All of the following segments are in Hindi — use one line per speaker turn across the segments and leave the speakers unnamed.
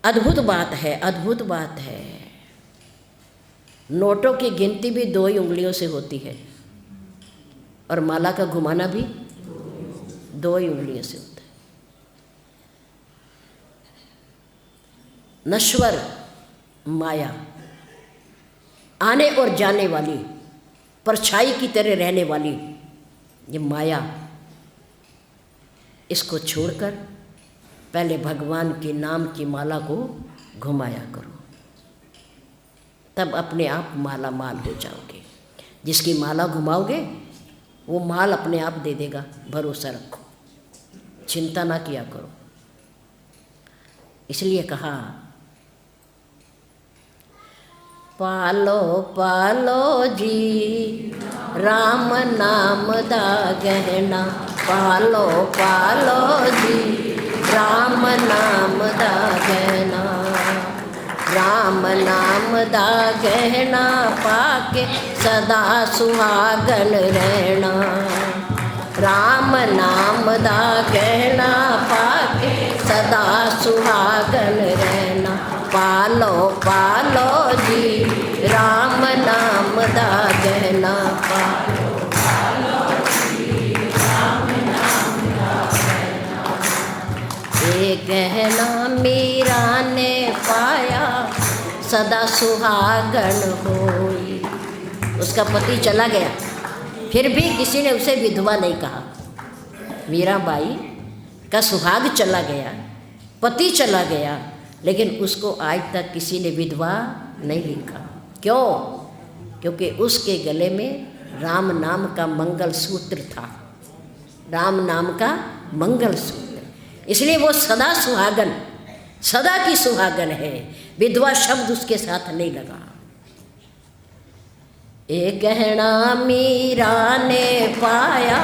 अद्भुत बात है, अद्भुत बात है। नोटों की गिनती भी 2 ही उंगलियों से होती है और माला का घुमाना भी 2 ही उंगलियों से होता है। नश्वर माया, आने और जाने वाली, परछाई की तरह रहने वाली ये माया, इसको छोड़कर पहले भगवान के नाम की माला को घुमाया करो, तब अपने आप माला माल हो जाओगे। जिसकी माला घुमाओगे वो माल अपने आप दे देगा, भरोसा रखो, चिंता ना किया करो। इसलिए कहा पालो पालो जी राम नाम दा गहना, पालो पालो जी राम नाम दा गहना। राम नाम दा गहना पाके सदा सुहागन रहना। राम नाम दा गहना पाके सदा सुहागन रहना। पालो पालो जी राम नाम दा गहना, पालो पालो जी राम नाम दा गहना। ये गहना मीरा ने पाया सदा सुहागन होई। उसका पति चला गया, फिर भी किसी ने उसे विधवा नहीं कहा। मीराबाई का सुहाग चला गया, पति चला गया, लेकिन उसको आज तक किसी ने विधवा नहीं लिखा। क्यों? क्योंकि उसके गले में राम नाम का मंगल सूत्र था, राम नाम का मंगल सूत्र, इसलिए वो सदा सुहागन, सदा की सुहागन है। विधवा शब्द उसके साथ नहीं लगा। ए गहना मीरा ने पाया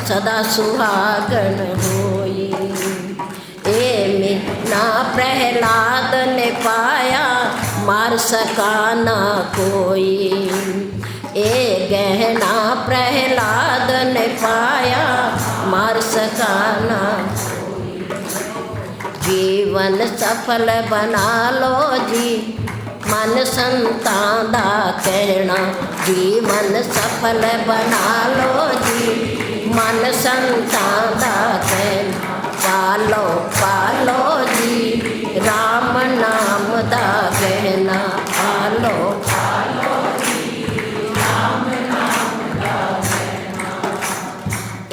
सदा सुहागन होई। ए मीना प्रहलाद ने पाया मार सका ना कोई। ए गहना प्रहलाद ने पाया मार सका ना कोई। जीवन सफल बना लो जी मन संतां दा कहना। जीवन सफल बना लो जी मन संतां दा कहना। पालो पालो जी राम नाम दा गहना। पालो पालो जी राम नाम दा गहना।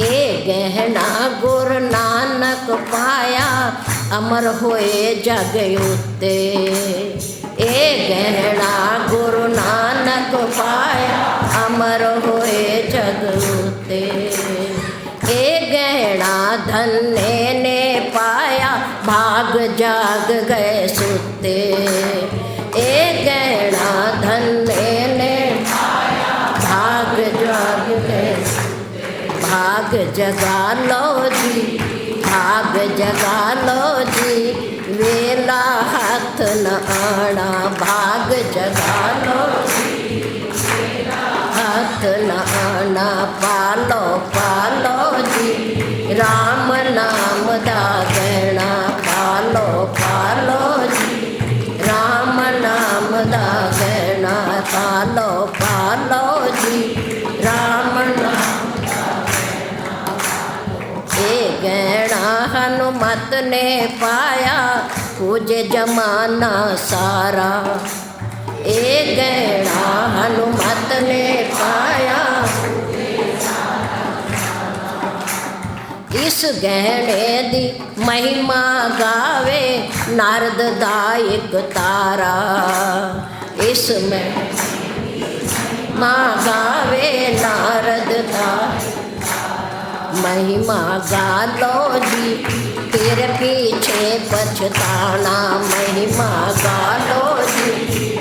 ए गहना गुरु नानक पाया अमर होए जग उत्ते। ए गहना गुरु नानक पाया अमर होए जग उत्ते। ए गहना धन्य ने पाया भाग जाग गए सुते। ए गहना धन्य ने पाया भाग जाग गए सुते। भाग जगा लो जी भाग जगा लो जी वेला हाथ न आना। भाग जगा लो जी वेला हाथ न आना। पालो पालो जी राम नाम दा गहना। पालो पालो जी राम नाम दा गहना। पालो पालो जी राम नाम दा गहना। ए गहना हनुमत ने पाया पूजे जमाना सारा। ए गहना हनुमत ने पाया इस गहने दी महिमा गावे नारद दायक तारा। इसमें माँ गावे नारद दा महिमा गा लो जी तेरे पीछे पछताना। महिमा गा लो जी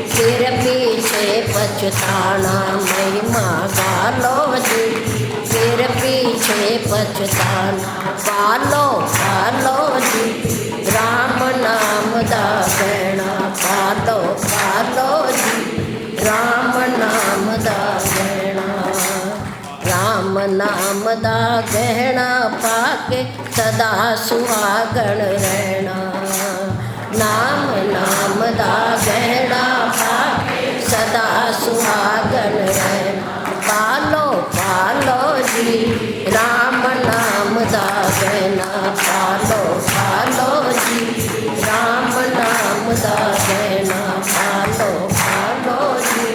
तेरे पीछे पछताना। महिमा गा लो जी तेरे पीछे पछताना। पालो पालो जी राम नाम दा गहना। पालो पालो जी राम नाम दा गहना। राम नाम दा गहना पाके सदा सुहागन रहना। नाम नाम दा गहना पाके सदा सुहागन रहना। पालो पालो जी राम नाम दा गहना, पालो पालो जी राम नाम दा गहना, पालो पालो जी।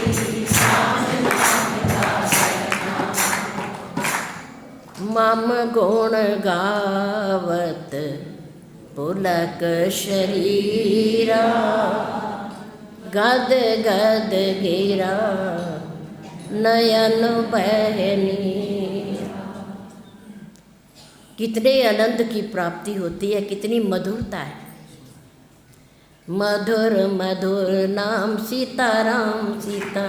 मम गुण गावत पुलक शरीरा, गद गद गिरा नयन बहनी। कितने आनंद की प्राप्ति होती है, कितनी मधुरता है। मधुर मधुर नाम सीताराम सीता,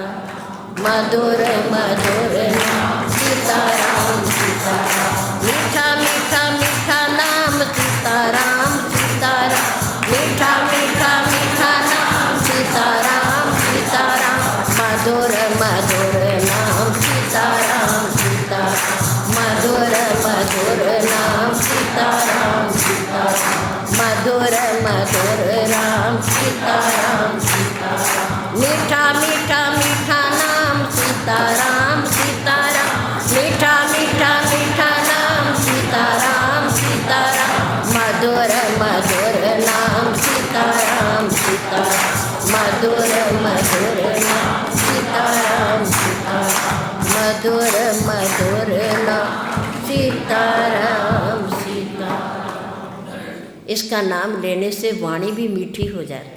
मधुर मधुर नाम सीताराम सीताराम। मीठा मीठा मीठा नाम सीताराम सीताराम, मीठा मीठा मीठा नाम सीताराम सीताराम। मधुर मधुर नाम सीताराम सीताराम, मधुर मधुर नाम सीताराम सीताराम, मधुर मधुर राम सीताराम सीताराम। मीठा मीठा मीठा नाम सीताराम सीताराम, मीठा मीठा मीठा नाम सीताराम सीताराम। मधुर मधुर नाम सीताराम सीताराम, मधुर मधुर नाम सीताराम सीताराम, मधुर मधुर नाम सीताराम सीताराम। इसका नाम लेने से वाणी भी मीठी हो जाती है।